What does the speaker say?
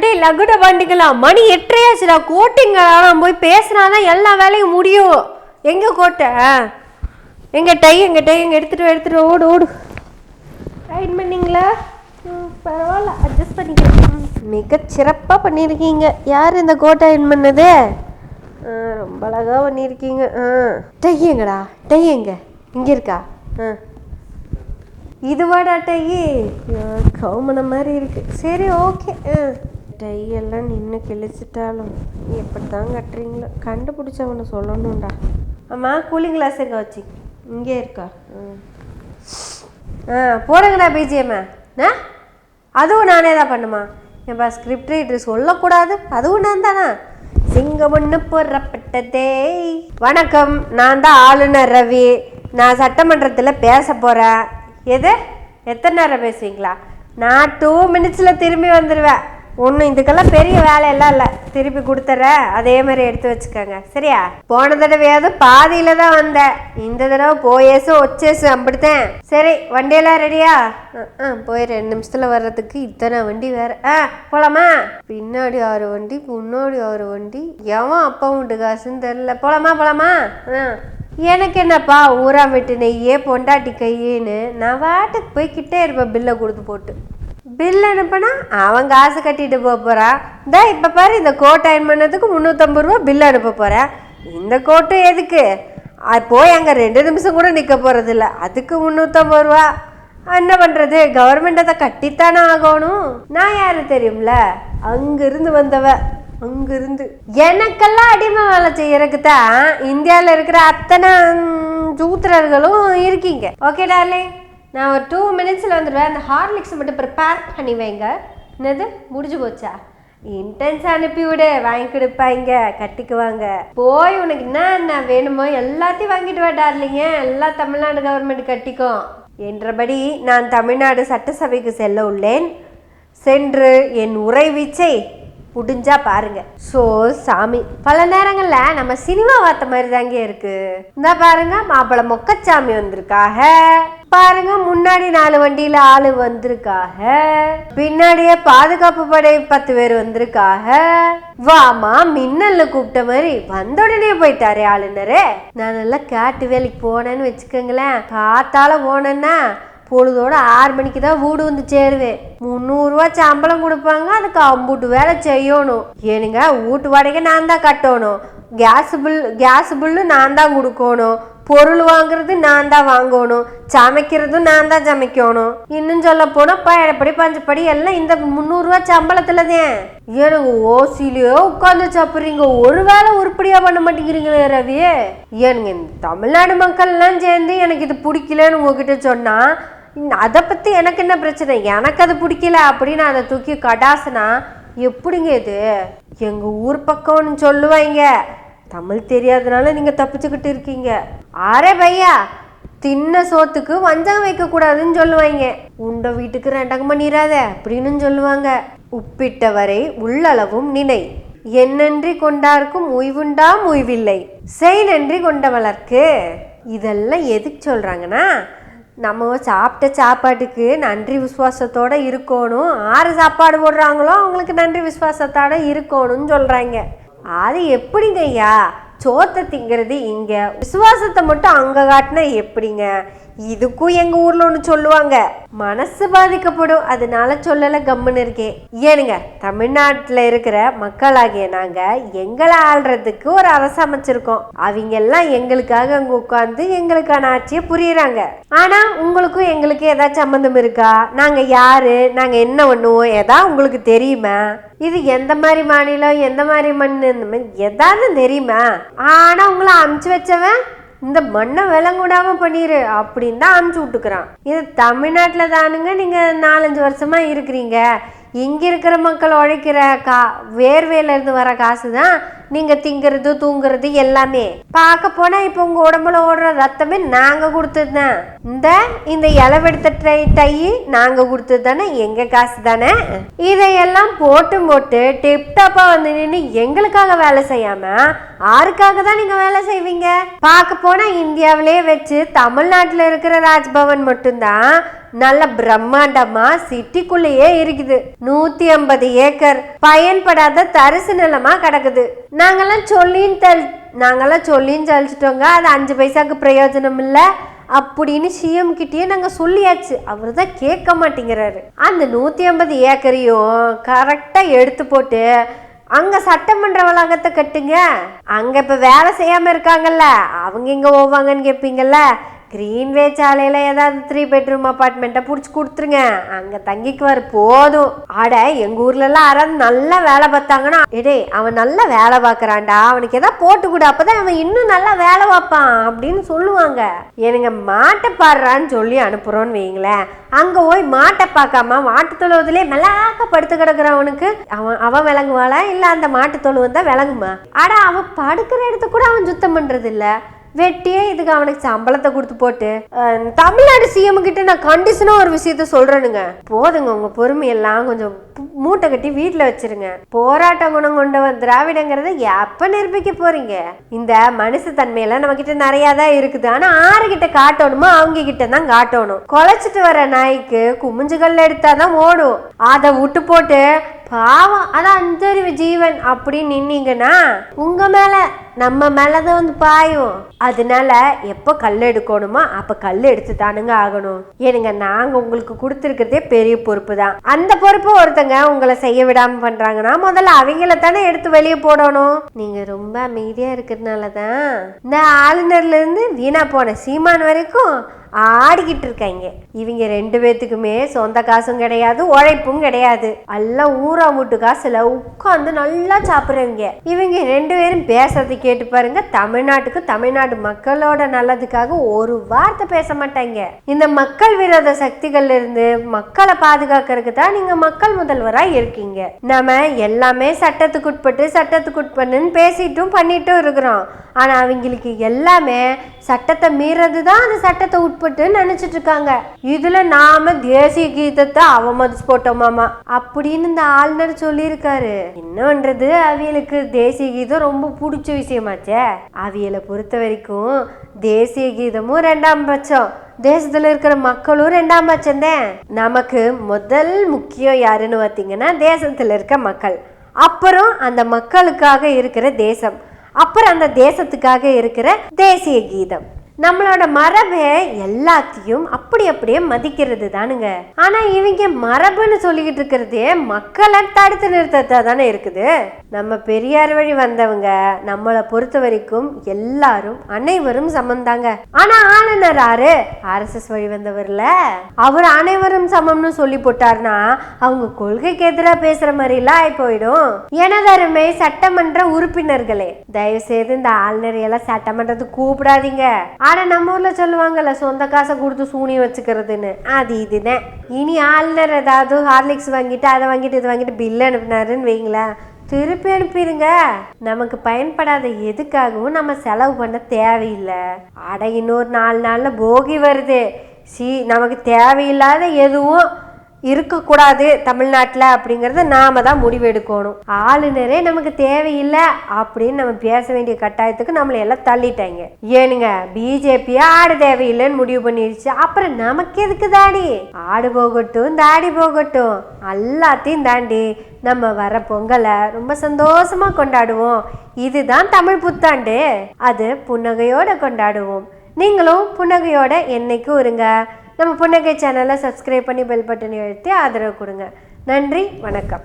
அடே லகுட வண்டிக்கலாம், மணி 8:30 கோட்டிங்களாம் போய் பேசினாதான் எல்லா வேலையும் முடியும். எங்கே கோட்டை? எங்கே டை எங்கே எடுத்துகிட்டு ஓடு ஓடு. ரைட் பண்ணிங்களா? பரவாயில்ல, அட்ஜஸ்ட் பண்ணிக்கிறேன். மிகச்சிறப்பாக பண்ணியிருக்கீங்க. யார் இந்த கோட்டை அயன் பண்ணது? ரொம்ப அழகாக பண்ணியிருக்கீங்க. டை எங்கடா? டை எங்க? இங்கே இருக்கா? இதுவாடா டையி? கவுமன மாதிரி இருக்கு. சரி, ஓகே. டையெல்லாம் நின்று கிழிச்சிட்டாலும் எப்படி தான் கட்டுறீங்களோ, கண்டுபிடிச்சவனை சொல்லணும்டா. ஆமாம், கூலிங் கிளாஸ் இருக்க வச்சு இங்கே இருக்கா? போடுங்கடா பிஜிஎம். அதுவும் நானே தான் பண்ணுமா? ஏன்பா ஸ்கிரிப்ட் ரைட்டர் சொல்லக்கூடாது, அதுவும் நான் தானா? சிங்கம் ஒன்று போடுறப்பட்டதே. வணக்கம், நான் தான் ஆளுநர் ரவி. நான் சட்டமன்றத்தில் பேச போகிறேன். எத்தனை நேரம் பேசுவீங்களா? நான் 2 minutesல திரும்பி வந்துடுவேன். ஒன்றும் இதுக்கெல்லாம் பெரிய வேலையெல்லாம் இல்லை. திருப்பி கொடுத்துட்றேன், அதே மாதிரி எடுத்து வச்சுக்கோங்க, சரியா? போன தடவையாவது பாதியில் தான் வந்தேன், இந்த தடவை போயேசு ஒச்சேசு அப்படித்தான். சரி, வண்டியெல்லாம் ரெடியா? போய் 2 நிமிஷத்தில் வர்றதுக்கு இத்தனை வண்டி வேற. போலாமா? பின்னாடி 6 வண்டி, முன்னாடி 6 வண்டி. எவன் அப்பா உண்டு காசுன்னு தெரில. போலாமா? எனக்கு என்னப்பா, ஊரா விட்டு நெய்யே பொண்டாட்டி கையேன்னு நான் வாட்டுக்கு போய் கிட்டே இருப்பேன். பில்லை கொடுத்து போட்டு பில் அனுப்பினா அவன் காசு கட்டிட்டு போகிறான். இப்போ பாரு, இந்த கோட் அயன் பண்ணதுக்கு 350 ரூபா பில் அனுப்ப போகிறேன். இந்த கோட்டு எதுக்கு? போய் அங்கே 2 நிமிஷம் கூட நிற்க போகிறதில்ல, அதுக்கு 350 ரூபா. என்ன பண்ணுறது? கவர்மெண்ட் அதை கட்டித்தானே ஆகணும். நான் யாரு தெரியும்ல? அங்கிருந்து வந்தவ. அங்கிருந்து எனக்கெல்லாம் அடிமை வேலை செய்யறதுக்கு தான் இந்தியாவில் இருக்கிற அத்தனை சூத்திரர்களும் இருக்கீங்க. ஓகே டார்லிங், நான் ஒரு 2 minutesல வந்துடுவேன். அந்த ஹார்லிக்ஸ் மட்டும் ப்ரிப்பேர் பண்ணி வைங்க. என்னது முடிஞ்சு போச்சா? இன்டென்ஸ் அனுப்பி விடு, வாங்கி கொடுப்பாங்க, கட்டிக்குவாங்க. போய் உனக்கு என்ன வேணுமோ எல்லாத்தையும் வாங்கிட்டு வா டார்லிங்க. எல்லாம் தமிழ்நாடு கவர்மெண்ட் கட்டிக்கும் என்றபடி நான் தமிழ்நாடு சட்டசபைக்கு செல்ல உள்ளேன். சென்று என் உரை வீச்சை முடிஞ்சா பாருங்க. ஸோ சாமி, பல நேரங்களில் நம்ம சினிமா பார்த்த மாதிரி தாங்க இருக்கு. இந்த பாருங்க, மாப்பிள்ளை மொக்கச்சாமி வந்திருக்காக பாருங்க, முன்னாடி 4 வண்டியில ஆளு வந்திருக்காக, பின்னாடியே பாதுகாப்பு படை 10 பேர் வந்திருக்காக. வாமா மின்னல்ல கூப்பிட்ட மாதிரி வந்த உடனே போயிட்டாரே ஆளுநரே. நான் நல்லா காட்டு வேலைக்கு போனேன்னு வச்சுக்கோங்களேன். காத்தால போனேன்னா பொழுதோட 6 மணிக்கு தான் வீடு வந்து சேருவேன். 300 ரூபா சம்பளம் கொடுப்பாங்க, அதுக்கு அம்புட்டு வேலை செய்யணும். ஏனுங்க, வீட்டு வாடகை நான் தான் கட்டணும், கேஸ் பில்லு நான் தான் கொடுக்கணும், பொருள் வாங்குறது நான் தான் வாங்கணும், சமைக்கிறதும் நான் தான் சமைக்கணும். இன்னும் சொல்ல போனா பயணப்படி பஞ்சப்படி எல்லாம் இந்த 300 ரூபா சம்பளத்துல தான். எனக்கு ஓசிலியோ உட்காந்து சாப்பிட்றீங்க, ஒரு வேலை உருப்படியா பண்ண மாட்டேங்கிறீங்களே ரவி. ஏனுங்க, இந்த தமிழ்நாடு மக்கள்லாம் சேர்ந்து எனக்கு இது பிடிக்கலன்னு உங்ககிட்ட சொன்னா அதை பற்றி எனக்கு என்ன பிரச்சனை? எனக்கு அது பிடிக்கல அப்படின்னு அதை தூக்கி கடாசுனா எப்படிங்க இது? எங்கள் ஊர் பக்கம்னு சொல்லுவாங்க. தமிழ் தெரியாதனால நீங்கள் தப்பிச்சுக்கிட்டு இருக்கீங்க. அரே பையா, தின்ன சோத்துக்கு வஞ்சகம் வைக்கக்கூடாதுன்னு சொல்லுவாங்க. உண்ட வீட்டுக்கு ரெண்டகம் பண்ணிடாத அப்படின்னு சொல்லுவாங்க. உப்பிட்டவரை உள்ளளவும் நினை, என்னன்றி கொண்டார்க்கும் உய்வுண்டாம் உய்வில்லை, செய் நன்றி கொண்டவளர்க்கு. இதெல்லாம் எதுக்கு சொல்கிறாங்கன்னா, நம்ம சாப்பிட்ட சாப்பாட்டுக்கு நன்றி விசுவாசத்தோடு இருக்கணும். யார் சாப்பாடு போடுறாங்களோ அவங்களுக்கு நன்றி விசுவாசத்தோடு இருக்கணும்னு சொல்கிறாங்க. அது எப்படிங்க ஐயா? சோத்தை திங்கிறது இங்கே, விசுவாசத்தை மட்டும் அங்கே காட்டினா எப்படிங்க? இதுக்கும் எங்கள் ஊரில் ஒன்று சொல்லுவாங்க, மனசு பாதிக்கப்படும், அதனால சொல்லலை, கம்முன்னு இருக்கேன். ஏனுங்க, தமிழ்நாட்டில் இருக்கிற மக்களாகிய நாங்கள் எங்களை ஆள்றதுக்கு ஒரு அரசு அமைச்சிருக்கோம். அவங்க எல்லாம் எங்களுக்காக அங்கே உட்காந்து எங்களுக்கான ஆட்சியை புரியுறாங்க. ஆனால் உங்களுக்கும் எங்களுக்கு ஏதாச்சும் சம்மந்தம் இருக்கா? நாங்கள் யாரு, நாங்கள் என்ன பண்ணுவோம், ஏதாவது உங்களுக்கு தெரியுமா? இது எந்த மாதிரி மாநிலம், எந்த மாதிரி மண், இந்த மாதிரி எதாவது தெரியுமா? ஆனால் உங்களை அமுச்சு வச்சவன் இந்த மண்ணை விலங்குடாம பண்ணிரு அப்படின்னு தான் அமுச்சு விட்டுக்கிறான். இது தமிழ்நாட்டில் தானுங்க நீங்கள் 4-5 வருஷமா இருக்கிறீங்க. இங்கே இருக்கிற மக்கள் உழைக்கிற வேர்வையிலேருந்து வர காசு தான் நீங்க திங்கிறது தூங்குறது எல்லாமே. பார்க்க போனா இப்ப உங்க உடம்புல ஓடுற ரத்தமே நாங்க கொடுத்ததுதான். இந்த இளவெடுத்த டை நாங்க கொடுத்தது தானே, எங்க காசு தானே. இதையெல்லாம் போட்டு டிப்டாப்பா வந்து நின்று எங்களுக்காக வேலை செய்யாம ஆருக்காக தான் நீங்க வேலை செய்வீங்க? பார்க்க போனா இந்தியாவிலே வச்சு தமிழ்நாட்டில் இருக்கிற ராஜ்பவன் மட்டும்தான் நல்ல பிரம்மாண்டமா சிட்டிக்குள்ளேயே இருக்குது. 150 ஏக்கர் பயன்படாத தரிசு நிலமா கிடக்குது. நாங்கெல்லாம் சொல்லின்னு சலிச்சிட்டோங்க. அது 5 பைசாக்கு பிரயோஜனம் இல்லை அப்படின்னு சிஎம் கிட்டயே நாங்க சொல்லியாச்சு. அவரு தான் கேட்க மாட்டேங்கிறாரு. அந்த 150 ஏக்கரையும் கரெக்டா எடுத்து போட்டு அங்க சட்டமன்ற வளாகத்தை கட்டுங்க. அங்க இப்ப வேலை செய்யாம இருக்காங்கல்ல, அவங்க இங்க போவாங்கன்னு கேட்பீங்கல்ல. கிரீன்வே சாலையில ஏதாவது 3 பெட்ரூம் அபார்ட்மெண்ட்டை பிடிச்சி கொடுத்துருங்க, அங்க தங்கிக்குவார் போதும். ஆட எங்க ஊர்ல எல்லாம் யாராவது நல்லா வேலை பார்த்தாங்கன்னா, எடே அவன் நல்லா வேலை பார்க்கறான்டா, அவனுக்கு ஏதாவது போட்டு கூட, அப்பதான் அவன் இன்னும் நல்லா வேலை பார்ப்பான் அப்படின்னு சொல்லுவாங்க. எனக்கு மாட்டை பாடுறான்னு சொல்லி அனுப்புறோன்னு வைங்களேன், அங்க போய் மாட்டை பார்க்காம மாட்டு தொழுவதிலே மெல்லாக்க படுத்து கிடக்குறவனுக்கு அவன் விளங்குவாளா இல்ல அந்த மாட்டு தொழுவம் தான் விளங்குமா? ஆடா அவன் படுக்கிற இடத்த கூட அவன் சுத்தம் பண்றது இல்ல. வெட்டியே இதுக்கு அவனுக்கு சம்பளத்தை கொடுத்து போட்டு தமிழ்நாடு சிஎம் கிட்ட நான் கண்டிஷனா ஒரு விஷயத்த சொல்றேனுங்க. போதுங்க, உங்க பொறுமையெல்லாம் கொஞ்சம் மூட்டை கட்டி வீட்டுல வச்சிருங்க. போராட்ட குணம் கொண்டவன் திராவிடங்கிறத எப்ப நிரூபிக்க போறீங்க? இந்த மனுஷ தன்மையெல்லாம் நம்ம கிட்ட நிறைய தான் இருக்குது. ஆனா ஆறுகிட்ட காட்டணுமோ அவங்க கிட்ட தான் காட்டணும். குலைச்சிட்டு வர நாய்க்கு குமிஞ்சுகள்ல எடுத்தாதான் ஓடும். அதை விட்டு போட்டு பாவம் அதான் அஞ்சறிவு ஜீவன் அப்படின்னு நின்னீங்கன்னா உங்க மேல நம்ம மேலதான் வந்து பாயும். அதனால எப்ப கல் எடுக்கணுமோ அப்ப கல் எடுத்து தானுங்க ஆகணும். ஏனுங்க, நாங்க உங்களுக்கு கொடுத்துருக்கிறதே பெரிய பொறுப்பு தான். அந்த பொறுப்பு ஒருத்தங்க உங்களை செய்ய விடாம பண்றாங்கன்னா முதல்ல அவங்கள தானே எடுத்து வெளியே போடணும். நீங்க ரொம்ப அமைதியா இருக்கிறதுனாலதான் இந்த ஆளுநர்ல இருந்து வீணா போன சீமான் வரைக்கும் ஆடிக்கிட்டு இருக்காங்க. இவங்க 2 பேத்துக்குமே சொந்த காசும் கிடையாது, உழைப்பும் கிடையாது. எல்லாம் ஊரா வீட்டு காசுல உட்காந்து நல்லா சாப்பிடுறவங்க. இவங்க 2 பேரும் பேசுறதை கேட்டு பாருங்க. தமிழ்நாடு மக்களோட நல்லதுக்காக ஒரு வார்த்தை பேச மாட்டாங்க. இந்த மக்கள் விரோத சக்திகள்ல இருந்து மக்களை பாதுகாக்கிறதுக்கு தான் நீங்க மக்கள் முதல்வரா இருக்கீங்க. நம்ம எல்லாமே சட்டத்துக்குட்பட்டுன்னு பேசிட்டும் பண்ணிட்டும் இருக்கிறோம். ஆனா அவங்களுக்கு எல்லாமே சட்டத்தை மீறதுதான் அந்த சட்டத்தை உட்பட்டு நினைச்சிட்டு இருக்காங்க. இதுல நாம தேசிய கீதத்தை அவமதிச்சு போட்டோமாமா அப்படின்னு இந்த ஆளுநர் சொல்லியிருக்காரு. என்னன்றது அவியலுக்கு தேசிய கீதம் ரொம்ப பிடிச்ச விஷயமாச்சே. அவியலை பொறுத்த வரைக்கும் தேசிய கீதமும் 2ஆம் பட்சம், தேசத்துல இருக்கிற மக்களும் 2ஆம் பட்சம் தான். நமக்கு முதல் முக்கியம் யாருன்னு பார்த்தீங்கன்னா தேசத்துல இருக்க மக்கள், அப்புறம் அந்த மக்களுக்காக இருக்கிற தேசம், அப்புறம் அந்த தேசத்துக்காக இருக்கிற தேசிய கீதம். நம்மளோட மரபை எல்லாத்தையும் அப்படியே மதிக்கிறது தானுங்க. ஆனா இவங்க மரபுன்னு சொல்லிக்கிட்டு இருக்கிறதே மக்களை தடுத்து நிறுத்தத்தை தானே இருக்குது. நம்ம பெரியார் வழி வந்தவங்க நம்மளை பொறுத்த வரைக்கும் எல்லாரும் அனைவரும் சமந்தாங்க. ஆனா ஆளுநர் யாரு? RSS வழி வந்தவர்ல, அவர் அனைவரும் சமம்னு சொல்லி போட்டார்னா அவங்க கொள்கைக்கு எதிராக பேசுற மாதிரி எல்லாம் ஆகி போயிடும். எனதருமை சட்டமன்ற உறுப்பினர்களே, தயவு செய்து இந்த ஆளுநர் எல்லாம் சட்டமன்றத்துக்கு கூப்பிடாதீங்க. ஆனா நம்ம ஊர்ல சொல்லுவாங்கல்ல, சொந்த காசை கொடுத்து சூனி வச்சுக்கிறதுன்னு, அது இதுதான். இனி ஆளுநர் ஏதாவது ஹார்லிக்ஸ் வாங்கிட்டு அதை வாங்கிட்டு இது வாங்கிட்டு பில் அனுப்பினாருன்னு வைங்களேன், திருப்பி அனுப்பிடுங்க. நமக்கு பயன்படாத எதுக்காகவும் நம்ம செலவு பண்ண தேவையில்லை. அட இன்னொரு 4 நாள்ல போகி வருது. நமக்கு தேவையில்லாத எதுவும் இருக்கக்கூடாது தமிழ்நாட்டில் அப்படிங்கிறத நாம தான் முடிவெடுக்கணும். ஆளுநரே நமக்கு தேவையில்லை அப்படின்னு நம்ம பேச வேண்டிய கட்டாயத்துக்கு நம்மளை எல்லாம் தள்ளிட்டாங்க. ஏனுங்க, பிஜேபியா ஆடு தேவையில்லைன்னு முடிவு பண்ணிடுச்சு. அப்புறம் நமக்கு எதுக்கு தாடி? ஆடு போகட்டும் தாடி போகட்டும், எல்லாத்தையும் தாண்டி நம்ம வர பொங்கலை ரொம்ப சந்தோஷமா கொண்டாடுவோம். இதுதான் தமிழ் புத்தாண்டு. அது புன்னகையோட கொண்டாடுவோம். நீங்களும் புன்னகையோட என்னைக்கும் இருங்க. நம்ம புன்னகை சேனலை சப்ஸ்கிரைப் பண்ணி பெல் பட்டனை அழுத்தி ஆதரவு கொடுங்க. நன்றி, வணக்கம்.